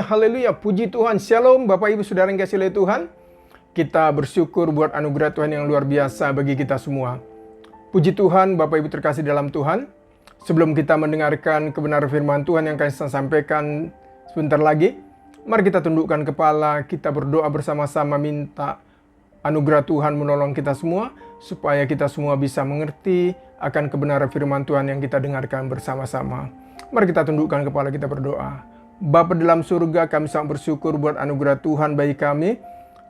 haleluya. Puji Tuhan, shalom Bapak Ibu Saudara yang kasih oleh Tuhan. Kita bersyukur buat anugerah Tuhan yang luar biasa bagi kita semua. Puji Tuhan, Bapak Ibu terkasih dalam Tuhan. Sebelum kita mendengarkan kebenaran firman Tuhan yang akan saya sampaikan sebentar lagi, mari kita tundukkan kepala, kita berdoa bersama-sama minta anugerah Tuhan menolong kita semua, supaya kita semua bisa mengerti akan kebenaran firman Tuhan yang kita dengarkan bersama-sama. Mari kita tundukkan kepala, kita berdoa. Bapa dalam surga, kami sangat bersyukur buat anugerah Tuhan bagi kami.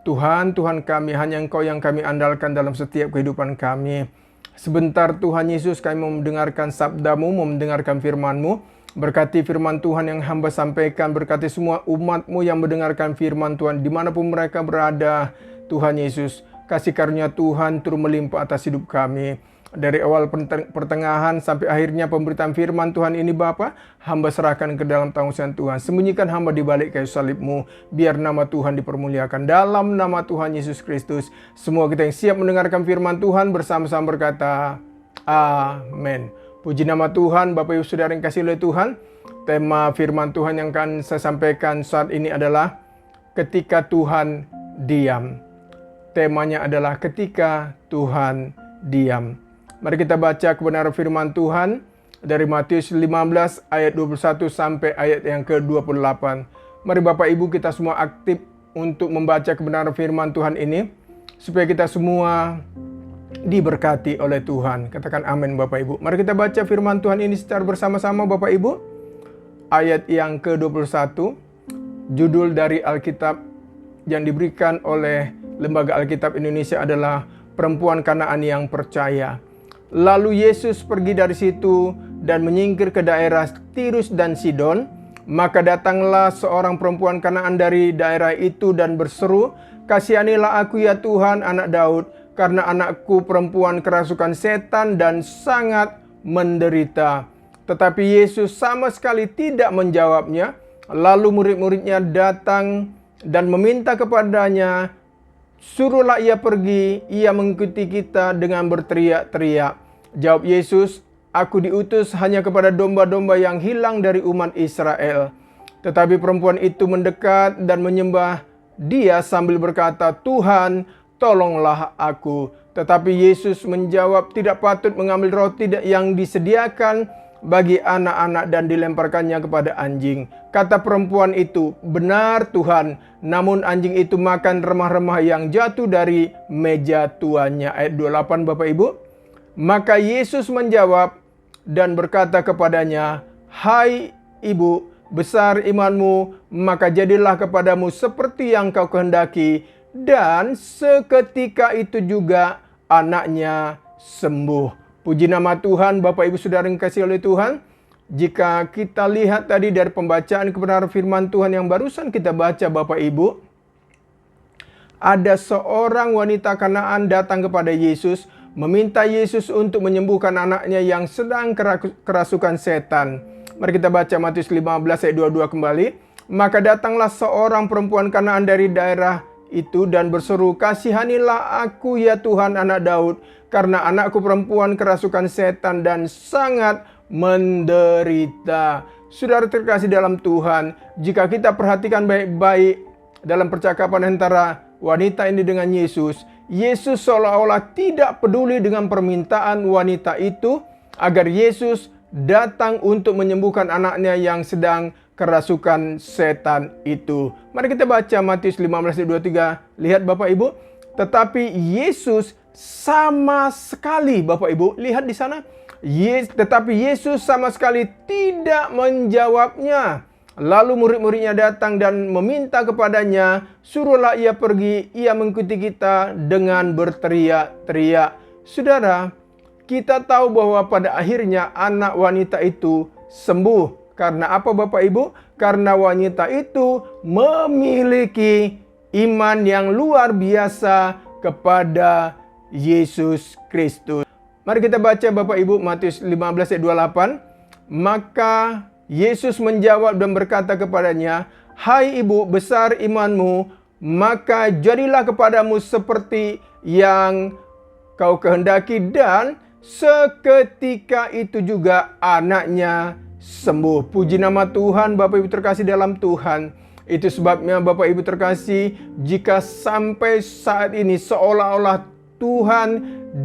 Tuhan kami, hanya Engkau yang kami andalkan dalam setiap kehidupan kami. Sebentar Tuhan Yesus, kami mau mendengarkan sabda-Mu, mau mendengarkan firman-Mu. Berkati firman Tuhan yang hamba sampaikan, berkati semua umat-Mu yang mendengarkan firman Tuhan, dimanapun mereka berada. Tuhan Yesus, kasih karunia Tuhan turun melimpah atas hidup kami. Dari awal pertengahan sampai akhirnya pemberitaan firman Tuhan ini Bapa, hamba serahkan ke dalam tangan Tuhan. Sembunyikan hamba di balik kayu salib-Mu, biar nama Tuhan dipermuliakan. Dalam nama Tuhan Yesus Kristus, semua kita yang siap mendengarkan firman Tuhan bersama-sama berkata, amin. Puji nama Tuhan, Bapak Ibu Saudara yang kasih oleh Tuhan. Tema firman Tuhan yang akan saya sampaikan saat ini adalah ketika Tuhan diam. Temanya adalah ketika Tuhan diam. Mari kita baca kebenaran firman Tuhan dari Matius 15 ayat 21 sampai ayat yang ke-28. Mari Bapak Ibu kita semua aktif untuk membaca kebenaran firman Tuhan ini, supaya kita semua diberkati oleh Tuhan. Katakan amin Bapak Ibu. Mari kita baca firman Tuhan ini secara bersama-sama Bapak Ibu. Ayat yang ke-21, judul dari Alkitab yang diberikan oleh Lembaga Alkitab Indonesia adalah Perempuan Kanaan yang Percaya. Lalu Yesus pergi dari situ dan menyingkir ke daerah Tirus dan Sidon. Maka datanglah seorang perempuan Kanaan dari daerah itu dan berseru, "Kasihanilah aku ya Tuhan, anak Daud, karena anakku perempuan kerasukan setan dan sangat menderita." Tetapi Yesus sama sekali tidak menjawabnya. Lalu murid-muridnya datang dan meminta kepadanya, "Suruhlah ia pergi, ia mengikuti kita," dengan berteriak-teriak. Jawab Yesus, "Aku diutus hanya kepada domba-domba yang hilang dari umat Israel." Tetapi perempuan itu mendekat dan menyembah Dia sambil berkata, "Tuhan, tolonglah aku." Tetapi Yesus menjawab, "Tidak patut mengambil roti yang disediakan bagi anak-anak dan dilemparkannya kepada anjing." Kata perempuan itu, "Benar Tuhan, namun anjing itu makan remah-remah yang jatuh dari meja tuannya." Ayat 28 Bapak Ibu. Maka Yesus menjawab dan berkata kepadanya, "Hai ibu, besar imanmu, maka jadilah kepadamu seperti yang kau kehendaki." Dan seketika itu juga anaknya sembuh. Puji nama Tuhan, Bapak Ibu Saudara yang kasih oleh Tuhan. Jika kita lihat tadi dari pembacaan kebenaran firman Tuhan yang barusan kita baca Bapak Ibu, ada seorang wanita Kanaan datang kepada Yesus, meminta Yesus untuk menyembuhkan anaknya yang sedang kerasukan setan. Mari kita baca Matius 15 ayat 22 kembali. Maka datanglah seorang perempuan Kanaan dari daerah itu dan berseru, "Kasihanilah aku ya Tuhan, anak Daud, karena anakku perempuan kerasukan setan dan sangat menderita." Saudara terkasih dalam Tuhan, jika kita perhatikan baik-baik dalam percakapan antara wanita ini dengan Yesus, Yesus seolah-olah tidak peduli dengan permintaan wanita itu agar Yesus datang untuk menyembuhkan anaknya yang sedang kerasukan setan itu. Mari kita baca Matius 15 ayat 23. Lihat Bapak Ibu. Tetapi Yesus sama sekali, Bapak Ibu, lihat di sana. Tetapi Yesus sama sekali tidak menjawabnya. Lalu murid-muridnya datang dan meminta kepadanya, "Suruhlah ia pergi, ia mengikuti kita," dengan berteriak-teriak. Saudara, kita tahu bahwa pada akhirnya anak wanita itu sembuh. Karena apa Bapak Ibu? Karena wanita itu memiliki iman yang luar biasa kepada Yesus Kristus. Mari kita baca Bapak Ibu Matius 15 ayat 28. Maka Yesus menjawab dan berkata kepadanya, "Hai ibu, besar imanmu, maka jadilah kepadamu seperti yang kau kehendaki." Dan seketika itu juga anaknya sembuh. Puji nama Tuhan, Bapak Ibu terkasih dalam Tuhan. Itu sebabnya Bapak Ibu terkasih, jika sampai saat ini seolah-olah Tuhan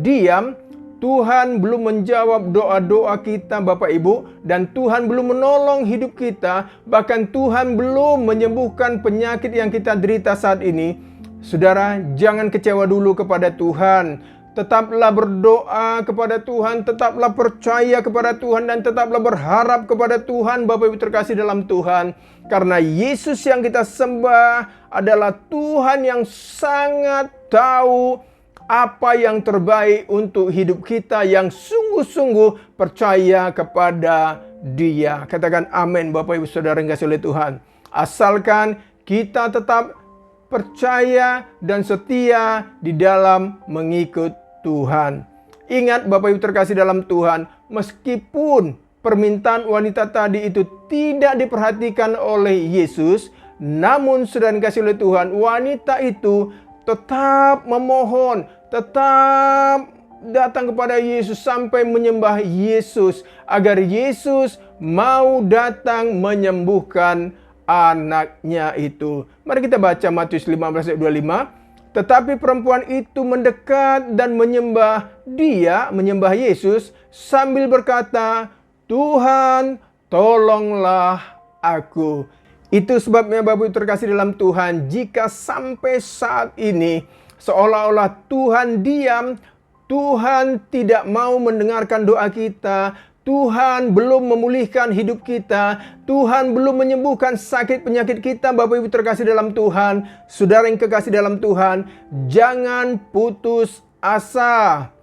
diam, Tuhan belum menjawab doa-doa kita Bapak Ibu, dan Tuhan belum menolong hidup kita, bahkan Tuhan belum menyembuhkan penyakit yang kita derita saat ini, saudara, jangan kecewa dulu kepada Tuhan. Tetaplah berdoa kepada Tuhan, tetaplah percaya kepada Tuhan, dan tetaplah berharap kepada Tuhan Bapak Ibu terkasih dalam Tuhan. Karena Yesus yang kita sembah adalah Tuhan yang sangat tahu apa yang terbaik untuk hidup kita yang sungguh-sungguh percaya kepada Dia. Katakan amin Bapak Ibu Saudara yang dikasihi oleh Tuhan. Asalkan kita tetap percaya dan setia di dalam mengikut Tuhan. Ingat Bapak Ibu terkasih dalam Tuhan, meskipun permintaan wanita tadi itu tidak diperhatikan oleh Yesus, namun saudara dikasihi oleh Tuhan, wanita itu tetap memohon, tetap datang kepada Yesus sampai menyembah Yesus agar Yesus mau datang menyembuhkan anaknya itu. Mari kita baca Matius 15 ayat 25. Tetapi perempuan itu mendekat dan menyembah Yesus sambil berkata, Tuhan, tolonglah aku. Itu sebabnya Bapak Ibu terkasih dalam Tuhan, jika sampai saat ini seolah-olah Tuhan diam, Tuhan tidak mau mendengarkan doa kita, Tuhan belum memulihkan hidup kita, Tuhan belum menyembuhkan sakit penyakit kita, Bapak Ibu terkasih dalam Tuhan, saudara yang kekasih dalam Tuhan, jangan putus asa.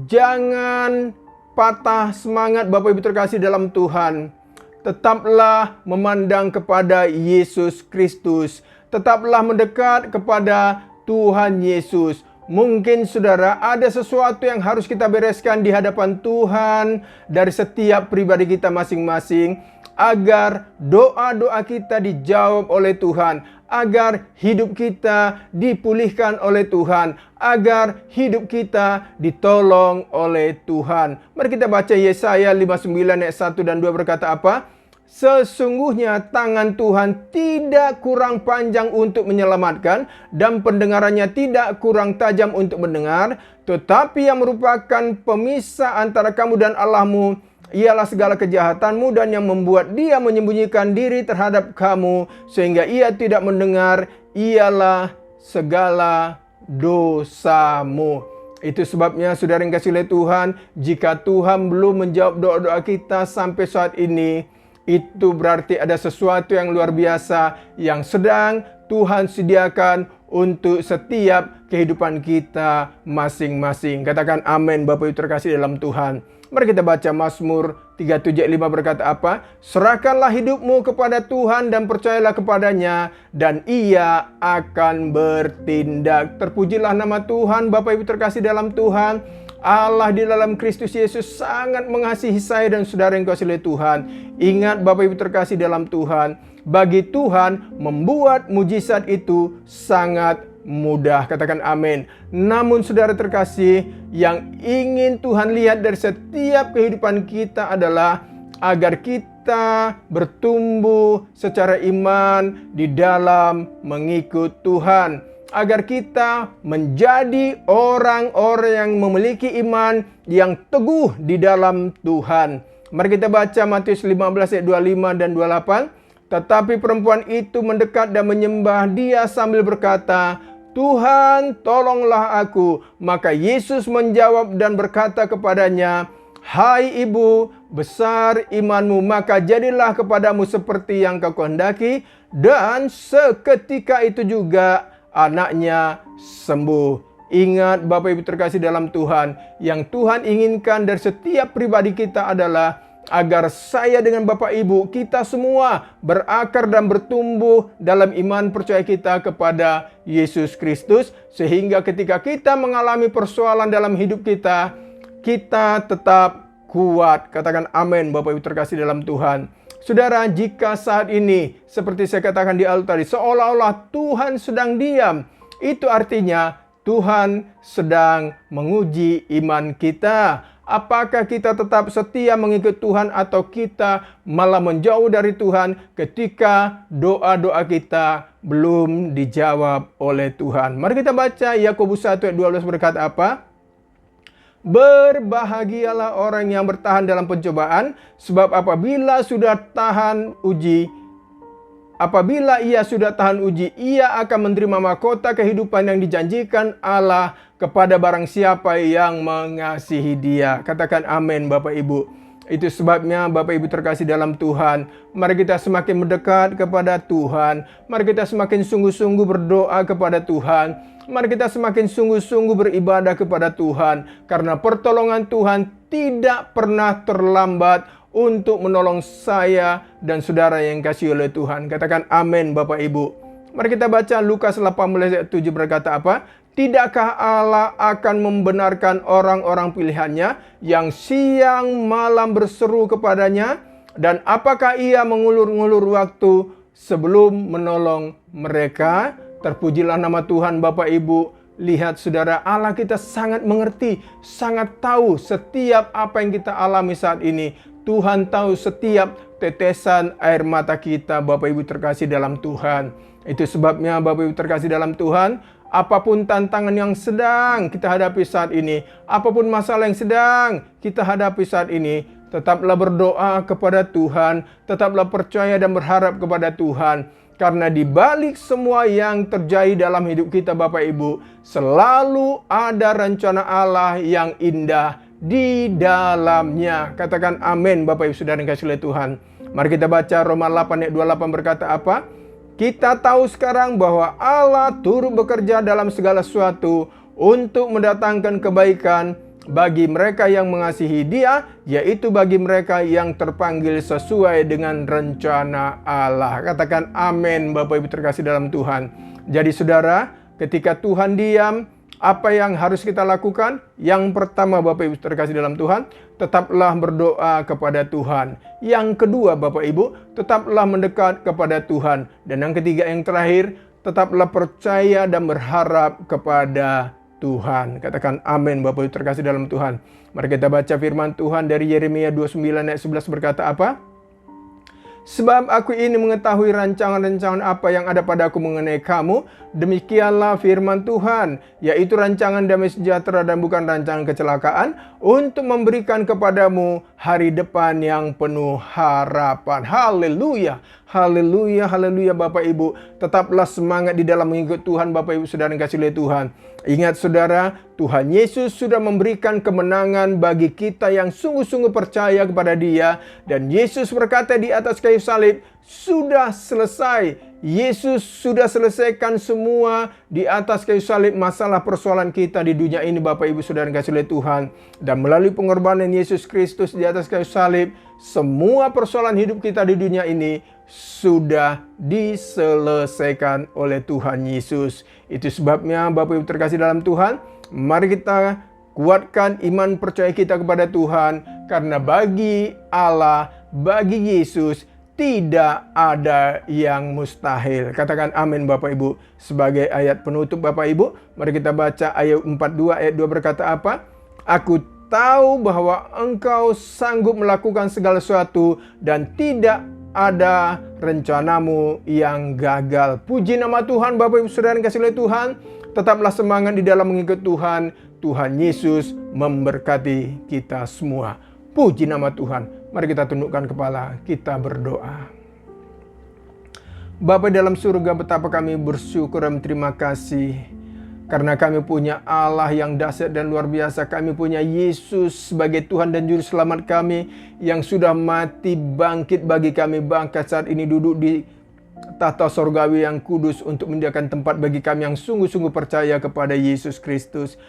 Jangan patah semangat Bapak Ibu terkasih dalam Tuhan. Tetaplah memandang kepada Yesus Kristus. Tetaplah mendekat kepada Tuhan Yesus. Mungkin saudara ada sesuatu yang harus kita bereskan di hadapan Tuhan dari setiap pribadi kita masing-masing, agar doa-doa kita dijawab oleh Tuhan, agar hidup kita dipulihkan oleh Tuhan, agar hidup kita ditolong oleh Tuhan. Mari kita baca Yesaya 59 ayat 1 dan 2 berkata apa? Sesungguhnya tangan Tuhan tidak kurang panjang untuk menyelamatkan, dan pendengarannya tidak kurang tajam untuk mendengar. Tetapi yang merupakan pemisah antara kamu dan Allahmu ialah segala kejahatanmu, dan yang membuat Dia menyembunyikan diri terhadap kamu sehingga Ia tidak mendengar ialah segala dosamu. Itu sebabnya saudara yang dikasihi oleh Tuhan, jika Tuhan belum menjawab doa-doa kita sampai saat ini, itu berarti ada sesuatu yang luar biasa yang sedang Tuhan sediakan untuk setiap kehidupan kita masing-masing. Katakan amin Bapak Ibu terkasih dalam Tuhan. Mari kita baca Mazmur 37 ayat 5 berkata apa? Serahkanlah hidupmu kepada Tuhan dan percayalah kepadanya, dan Ia akan bertindak. Terpujilah nama Tuhan Bapak Ibu terkasih dalam Tuhan. Allah di dalam Kristus Yesus sangat mengasihi saya dan saudara yang dikasihi oleh Tuhan. Ingat Bapak Ibu terkasih dalam Tuhan, bagi Tuhan membuat mujizat itu sangat mudah. Katakan amin. Namun saudara terkasih, yang ingin Tuhan lihat dari setiap kehidupan kita adalah agar kita bertumbuh secara iman di dalam mengikut Tuhan. Agar kita menjadi orang-orang yang memiliki iman yang teguh di dalam Tuhan. Mari kita baca Matius 15 ayat 25 dan 28. Tetapi perempuan itu mendekat dan menyembah Dia sambil berkata, Tuhan, tolonglah aku. Maka Yesus menjawab dan berkata kepadanya, Hai ibu, besar imanmu, maka jadilah kepadamu seperti yang kau kehendaki. Dan seketika itu juga anaknya sembuh. Ingat Bapak Ibu terkasih dalam Tuhan, yang Tuhan inginkan dari setiap pribadi kita adalah agar saya dengan Bapak Ibu, kita semua berakar dan bertumbuh dalam iman percaya kita kepada Yesus Kristus, sehingga ketika kita mengalami persoalan dalam hidup kita, kita tetap kuat. Katakan amin Bapak Ibu terkasih dalam Tuhan. Saudara, jika saat ini, seperti saya katakan di awal tadi, seolah-olah Tuhan sedang diam, itu artinya Tuhan sedang menguji iman kita. Apakah kita tetap setia mengikut Tuhan atau kita malah menjauh dari Tuhan ketika doa-doa kita belum dijawab oleh Tuhan? Mari kita baca Yakobus 1 ayat 12 berkata apa? Berbahagialah orang yang bertahan dalam pencobaan, sebab apabila ia sudah tahan uji, ia akan menerima mahkota kehidupan yang dijanjikan Allah kepada barang siapa yang mengasihi Dia. Katakan amin, Bapak Ibu. Itu sebabnya Bapak Ibu terkasih dalam Tuhan, mari kita semakin mendekat kepada Tuhan. Mari kita semakin sungguh-sungguh berdoa kepada Tuhan. Mari kita semakin sungguh-sungguh beribadah kepada Tuhan. Karena pertolongan Tuhan tidak pernah terlambat untuk menolong saya dan saudara yang kasih oleh Tuhan. Katakan amin, Bapak Ibu. Mari kita baca Lukas 18 ayat 7 berkata apa? Tidakkah Allah akan membenarkan orang-orang pilihannya yang siang malam berseru kepadanya? Dan apakah ia mengulur-ngulur waktu sebelum menolong mereka? Terpujilah nama Tuhan, Bapak Ibu. Lihat saudara, Allah kita sangat mengerti, sangat tahu setiap apa yang kita alami saat ini. Tuhan tahu setiap tetesan air mata kita, Bapak Ibu terkasih dalam Tuhan. Itu sebabnya Bapak Ibu terkasih dalam Tuhan, apapun tantangan yang sedang kita hadapi saat ini, apapun masalah yang sedang kita hadapi saat ini, tetaplah berdoa kepada Tuhan, tetaplah percaya dan berharap kepada Tuhan. Karena di balik semua yang terjadi dalam hidup kita Bapak Ibu, selalu ada rencana Allah yang indah di dalamnya. Katakan amin Bapak Ibu saudara yang kasih oleh Tuhan. Mari kita baca Roma 8 ayat 28 berkata apa? Kita tahu sekarang bahwa Allah turut bekerja dalam segala sesuatu untuk mendatangkan kebaikan bagi mereka yang mengasihi Dia, yaitu bagi mereka yang terpanggil sesuai dengan rencana Allah. Katakan amin Bapak Ibu terkasih dalam Tuhan. Jadi saudara, ketika Tuhan diam, apa yang harus kita lakukan? Yang pertama Bapak Ibu terkasih dalam Tuhan, tetaplah berdoa kepada Tuhan. Yang kedua Bapak Ibu, tetaplah mendekat kepada Tuhan. Dan yang ketiga yang terakhir, tetaplah percaya dan berharap kepada Tuhan. Katakan amin Bapak Ibu terkasih dalam Tuhan. Mari kita baca firman Tuhan dari Yeremia 29 ayat 11 berkata apa? Sebab aku ini mengetahui rancangan-rancangan apa yang ada padaku mengenai kamu. Demikianlah firman Tuhan, yaitu rancangan damai sejahtera dan bukan rancangan kecelakaan, untuk memberikan kepadamu hari depan yang penuh harapan. Haleluya, haleluya, haleluya Bapak Ibu. Tetaplah semangat di dalam mengikut Tuhan Bapak Ibu saudara yang kasih oleh Tuhan. Ingat saudara, Tuhan Yesus sudah memberikan kemenangan bagi kita yang sungguh-sungguh percaya kepada Dia. Dan Yesus berkata di atas kayu salib, sudah selesai. Yesus sudah selesaikan semua di atas kayu salib masalah persoalan kita di dunia ini Bapak Ibu saudara yang kasih oleh Tuhan. Dan melalui pengorbanan Yesus Kristus di atas kayu salib, semua persoalan hidup kita di dunia ini sudah diselesaikan oleh Tuhan Yesus. Itu sebabnya Bapak Ibu terkasih dalam Tuhan, mari kita kuatkan iman percaya kita kepada Tuhan. Karena bagi Allah, bagi Yesus, tidak ada yang mustahil. Katakan amin Bapak Ibu. Sebagai ayat penutup Bapak Ibu, mari kita baca ayat 42 ayat 2 berkata apa? Aku tahu bahwa Engkau sanggup melakukan segala sesuatu dan tidak ada rencanamu yang gagal. Puji nama Tuhan Bapak Ibu saudara yang kasih oleh Tuhan. Tetaplah semangat di dalam mengikut Tuhan. Tuhan Yesus memberkati kita semua. Puji nama Tuhan. Mari kita tundukkan kepala, kita berdoa. Bapa dalam surga, betapa kami bersyukur dan terima kasih. Karena kami punya Allah yang dahsyat dan luar biasa. Kami punya Yesus sebagai Tuhan dan Juru Selamat kami, yang sudah mati bangkit bagi kami, bahkan saat ini duduk di tahta sorgawi yang kudus untuk menyediakan tempat bagi kami yang sungguh-sungguh percaya kepada Yesus Kristus.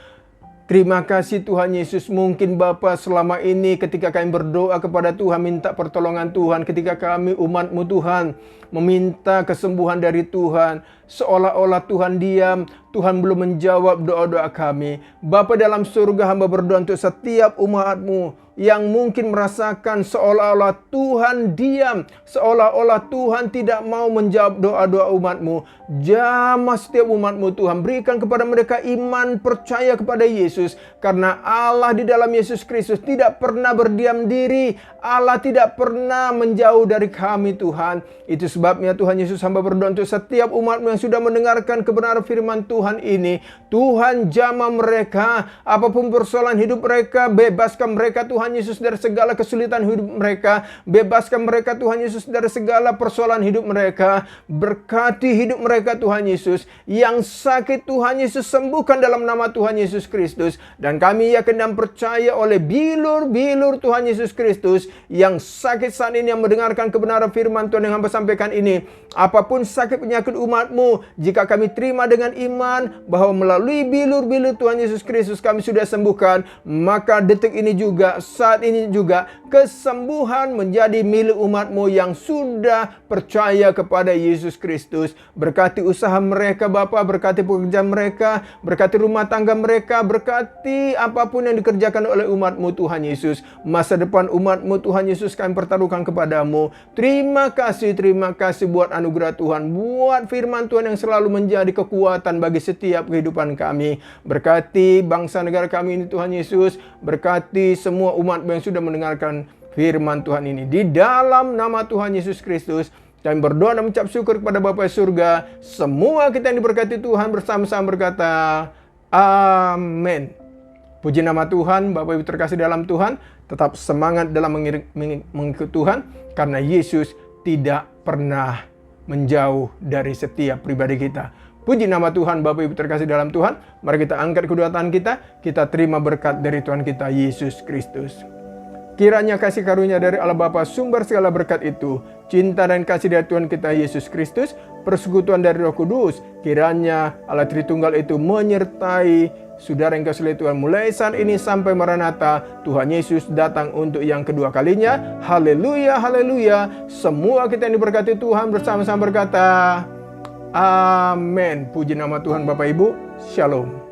Terima kasih Tuhan Yesus. Mungkin Bapa selama ini ketika kami berdoa kepada Tuhan, minta pertolongan Tuhan, ketika kami umat-Mu Tuhan meminta kesembuhan dari Tuhan, seolah-olah Tuhan diam, Tuhan belum menjawab doa-doa kami. Bapa dalam surga, hamba berdoa untuk setiap umat-Mu, yang mungkin merasakan seolah-olah Tuhan diam, seolah-olah Tuhan tidak mau menjawab doa-doa umat-Mu. Jamah setiap umat-Mu Tuhan, berikan kepada mereka iman percaya kepada Yesus, karena Allah di dalam Yesus Kristus tidak pernah berdiam diri. Allah tidak pernah menjauh dari kami Tuhan. Itu sebabnya Tuhan Yesus, hamba berdoa untuk setiap umat-Mu yang sudah mendengarkan kebenaran firman Tuhan ini. Tuhan jamah mereka, apapun persoalan hidup mereka, bebaskan mereka Tuhan Yesus dari segala kesulitan hidup mereka. Bebaskan mereka Tuhan Yesus dari segala persoalan hidup mereka. Berkati hidup mereka Tuhan Yesus. Yang sakit Tuhan Yesus sembuhkan dalam nama Tuhan Yesus Kristus. Dan kami yakin dan percaya oleh bilur-bilur Tuhan Yesus Kristus yang sakit saat ini, yang mendengarkan kebenaran firman Tuhan yang hamba sampaikan ini. Apapun sakit penyakit umat-Mu, jika kami terima dengan iman bahwa melalui bilur-bilur Tuhan Yesus Kristus kami sudah sembuhkan, maka detik ini juga, saat ini juga, kesembuhan menjadi milik umat-Mu yang sudah percaya kepada Yesus Kristus. Berkati usaha mereka Bapa, berkati pekerjaan mereka, berkati rumah tangga mereka, berkati apapun yang dikerjakan oleh umat-Mu Tuhan Yesus. Masa depan umat-Mu Tuhan Yesus kami pertaruhkan kepadamu. Terima kasih buat anugerah Tuhan, buat firman Tuhan yang selalu menjadi kekuatan bagi setiap kehidupan kami. Berkati bangsa negara kami ini Tuhan Yesus, berkati semua umat yang sudah mendengarkan firman Tuhan ini. Di dalam nama Tuhan Yesus Kristus kami berdoa dan mengucap syukur kepada Bapa surga. Semua kita yang diberkati Tuhan bersama-sama berkata amin. Puji nama Tuhan. Bapak Ibu terkasih dalam Tuhan, tetap semangat dalam mengikut Tuhan, karena Yesus tidak pernah menjauh dari setiap pribadi kita. Puji nama Tuhan. Bapak Ibu terkasih dalam Tuhan, mari kita angkat kedua tangan kita terima berkat dari Tuhan kita Yesus Kristus. Kiranya kasih karunia dari Allah Bapa sumber segala berkat itu, cinta dan kasih dari Tuhan kita Yesus Kristus, persekutuan dari Roh Kudus, kiranya Allah Tritunggal itu menyertai saudara yang kasih Tuhan mulai saat ini sampai Maranatha. Tuhan Yesus datang untuk yang kedua kalinya. Haleluya, haleluya. Semua kita yang diberkati Tuhan bersama-sama berkata amin. Puji nama Tuhan Bapak Ibu. Shalom.